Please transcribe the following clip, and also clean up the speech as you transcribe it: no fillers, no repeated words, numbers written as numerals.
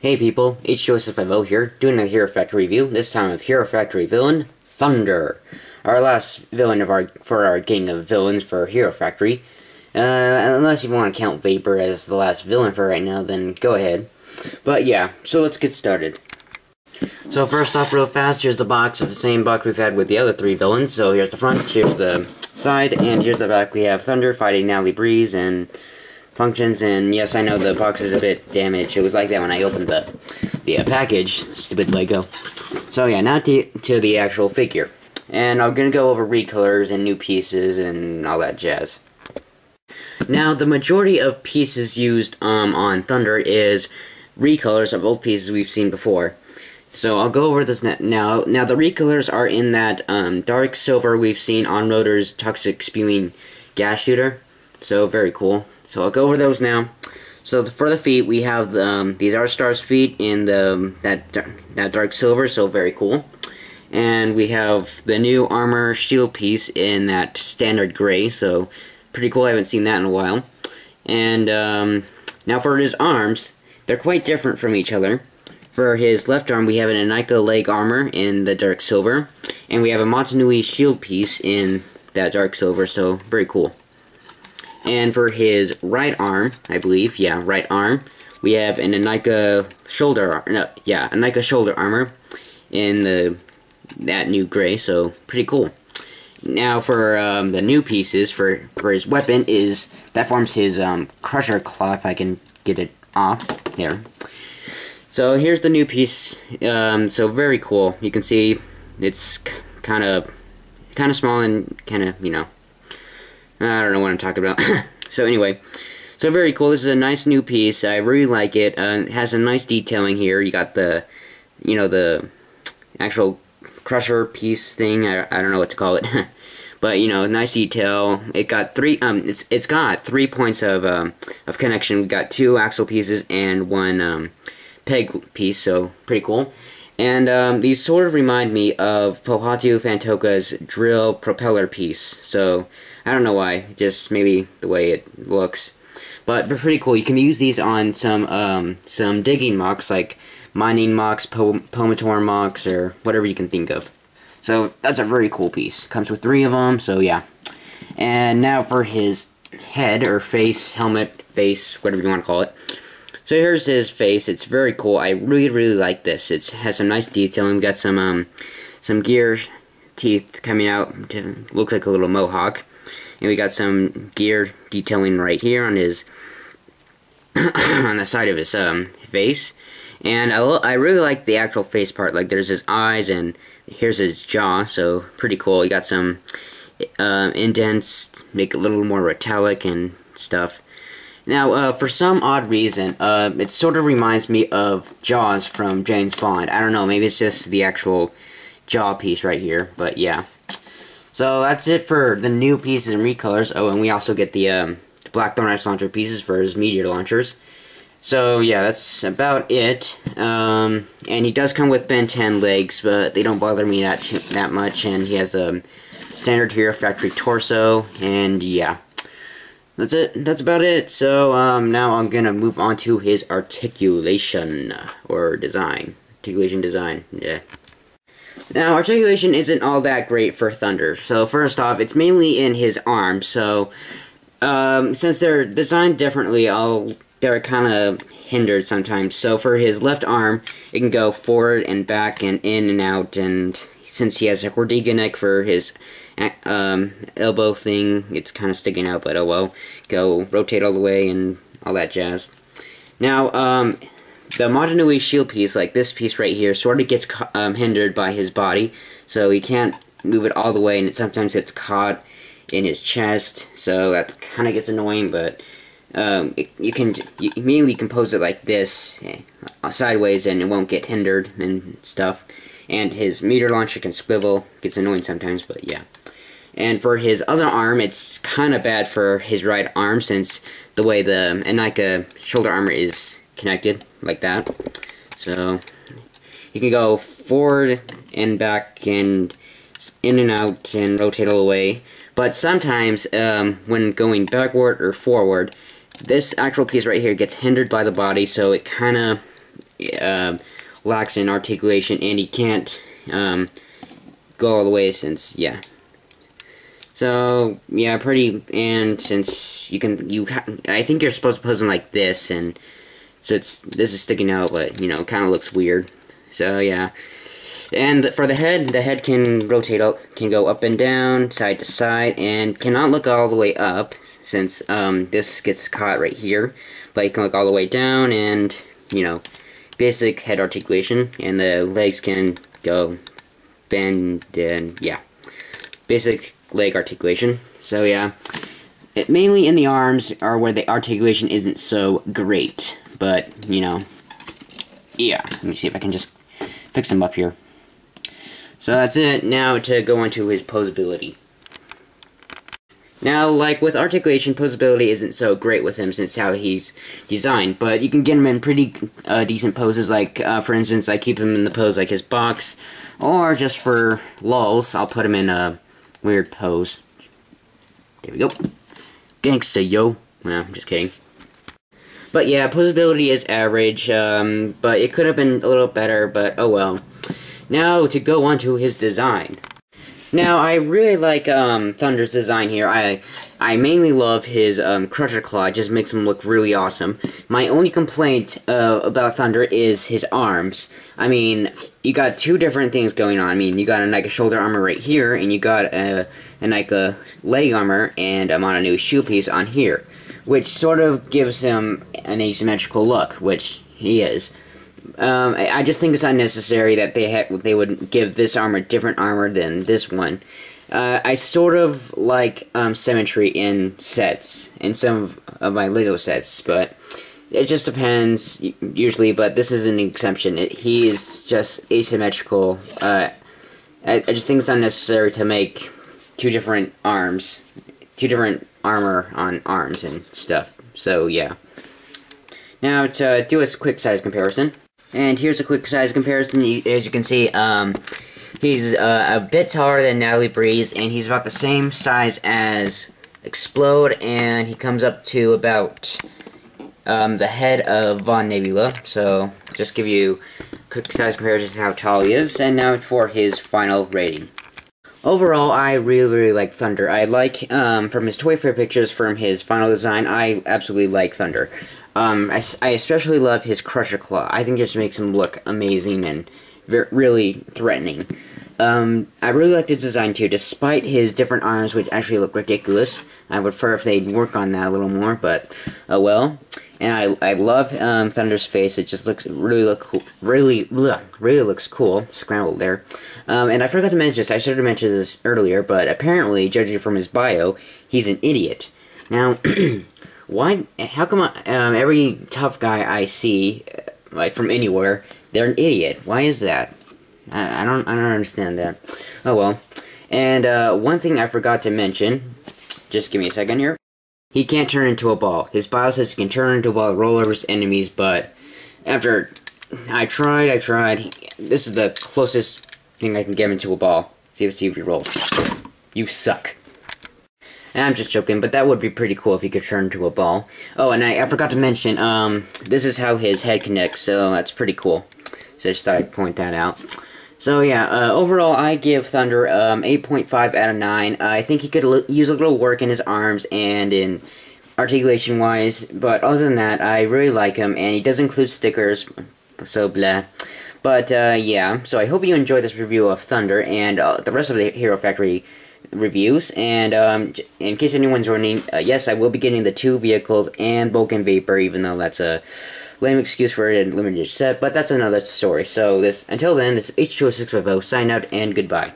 Hey people, H2S5O here, doing a Hero Factory review, this time of Hero Factory villain, Thunder. Our last villain for our gang of villains for Hero Factory. Unless you want to count Vapor as the last villain for right now, then go ahead. But yeah, so let's get started. So first off, real fast, here's the box. It's the same box we've had with the other three villains. So here's the front, here's the side, and here's the back. We have Thunder fighting Natalie Breeze and functions, and yes, I know the box is a bit damaged. It was like that when I opened the package. Stupid Lego. So yeah, now to the actual figure. And I'm gonna go over recolors and new pieces and all that jazz. Now, the majority of pieces used on Thunder is recolors of old pieces we've seen before. So I'll go over this now. Now the recolors are in that dark silver we've seen on Rotor's toxic spewing gas shooter. So very cool. So I'll go over those now. So for the feet, we have these are Star's feet in that dark silver, so very cool. And we have the new armor shield piece in that standard gray, so pretty cool. I haven't seen that in a while. And now for his arms, they're quite different from each other. For his left arm, we have an Anika leg armor in the dark silver, and we have a Motunui shield piece in that dark silver, so very cool. And for his right arm, I believe, yeah, right arm, we have an Anika shoulder armor in that new gray, so pretty cool. Now for the new pieces for his weapon that forms his crusher claw, if I can get it off there. So here's the new piece. So very cool. You can see it's kind of small and kind of, you know, I don't know what I'm talking about. So anyway, so very cool. This is a nice new piece. I really like it. It has a nice detailing here. You got the, you know, the actual crusher piece thing. I don't know what to call it, but you know, nice detail. It got it's got 3 points of connection. We got 2 axle pieces and 1 peg piece. So pretty cool. And these sort of remind me of Pohatu Fantoka's drill propeller piece. So I don't know why, just maybe the way it looks. But they're pretty cool. You can use these on some digging mocks, like mining mocks, Pomator mocks, or whatever you can think of. So that's a very cool piece. Comes with 3 of them, so yeah. And now for his head, or face, helmet, face, whatever you want to call it. So here's his face. It's very cool. I really like this. It has some nice detailing. We got some gear teeth coming out. Looks like a little mohawk. And we got some gear detailing right here on his on the side of his face. And I really like the actual face part. Like there's his eyes and here's his jaw. So pretty cool. You got some indents, make it a little more metallic and stuff. Now, for some odd reason, it sort of reminds me of Jaws from James Bond. I don't know, maybe it's just the actual jaw piece right here, but yeah. So that's it for the new pieces and recolors. Oh, and we also get the Black Thorn Ice Launcher pieces for his meteor launchers. So yeah, that's about it. And he does come with Ben 10 legs, but they don't bother me that much, and he has a standard Hero Factory torso, and yeah. That's it. That's about it. So, now I'm gonna move on to his articulation, or design. Articulation design, yeah. Now, articulation isn't all that great for Thunder. So, first off, it's mainly in his arms. So, since they're designed differently, they're kind of hindered sometimes. So, for his left arm, it can go forward and back and in and out. And since he has a Hordiga neck for his elbow thing, it's kind of sticking out, but oh well. Go rotate all the way and all that jazz. Now, the Motunui shield piece, like this piece right here, sort of gets hindered by his body, so he can't move it all the way, and sometimes it's caught in his chest, so that kind of gets annoying, but you immediately compose it like this, sideways, and it won't get hindered and stuff. And his meteor launcher can swivel. Gets annoying sometimes, but yeah. And for his other arm, it's kind of bad for his right arm, since the way the Anika shoulder armor is connected, like that. So, he can go forward and back and in and out and rotate all the way. But sometimes, when going backward or forward, this actual piece right here gets hindered by the body, so it kind of lacks in articulation, and he can't go all the way since, yeah. So, yeah, and since I think you're supposed to pose him like this, and so this is sticking out, but, you know, it kind of looks weird. So, yeah. And for the head can rotate can go up and down, side to side, and cannot look all the way up, since this gets caught right here. But it can look all the way down, and, you know, basic head articulation, and the legs can go bend, and, yeah. Basic leg articulation. So, yeah. Mainly in the arms are where the articulation isn't so great. But, you know, yeah. Let me see if I can just fix him up here. So that's it. Now to go on to his posability. Now, like with articulation, posability isn't so great with him since how he's designed, but you can get him in pretty decent poses, like, for instance, I keep him in the pose like his box, or just for lulz, I'll put him in a weird pose. There we go. Gangsta, yo. No, I'm just kidding. But yeah, posability is average, but it could have been a little better, but oh well. Now, to go on to his design. Now, I really like Thunder's design here. I mainly love his Crusher Claw. It just makes him look really awesome. My only complaint about Thunder is his arms. I mean, you got two different things going on. I mean, you got a Nika shoulder armor right here, and you got a Nika leg armor and a Mono new shoe piece on here, which sort of gives him an asymmetrical look, which he is. I just think it's unnecessary that they would give this armor different armor than this one. I sort of like symmetry in sets, in some of my LEGO sets, but it just depends usually. But this is an exception. He is just asymmetrical. I just think it's unnecessary to make two different armor on arms and stuff. So yeah. Now to do a quick size comparison. And here's a quick size comparison. As you can see, he's a bit taller than Natalie Breeze, and he's about the same size as Explode, and he comes up to about the head of Von Nebula. So, just give you a quick size comparison to how tall he is, and now for his final rating. Overall, I really like Thunder. I like, from his Toy Fair pictures, from his final design, I absolutely like Thunder. I especially love his Crusher Claw. I think it just makes him look amazing and really threatening. I really like his design too, despite his different arms, which actually look ridiculous. I would prefer if they'd work on that a little more, but oh well. And I love Thunder's face. It just looks really looks cool. Scrambled there. And I forgot to mention this. I should have mentioned this earlier, but apparently, judging from his bio, he's an idiot. Now, how come every tough guy I see, like from anywhere, they're an idiot? Why is that? I don't understand that. Oh well. And one thing I forgot to mention, just give me a second here. He can't turn into a ball. His bio says he can turn into a ball, roll over his enemies, but after I tried, this is the closest thing I can get him into a ball. See if he rolls. You suck. And I'm just joking, but that would be pretty cool if he could turn into a ball. Oh, and I forgot to mention, this is how his head connects, so that's pretty cool. So I just thought I'd point that out. So yeah, overall I give Thunder 8.5 out of 9. I think he could use a little work in his arms and in articulation-wise, but other than that, I really like him, and he does include stickers, so blah. But yeah, so I hope you enjoyed this review of Thunder and the rest of the Hero Factory reviews, and in case anyone's wondering, yes, I will be getting the 2 vehicles and Vulcan Vapor, even though that's a lame excuse for a limited set, but that's another story. So until then, this is H20650, sign out, and goodbye.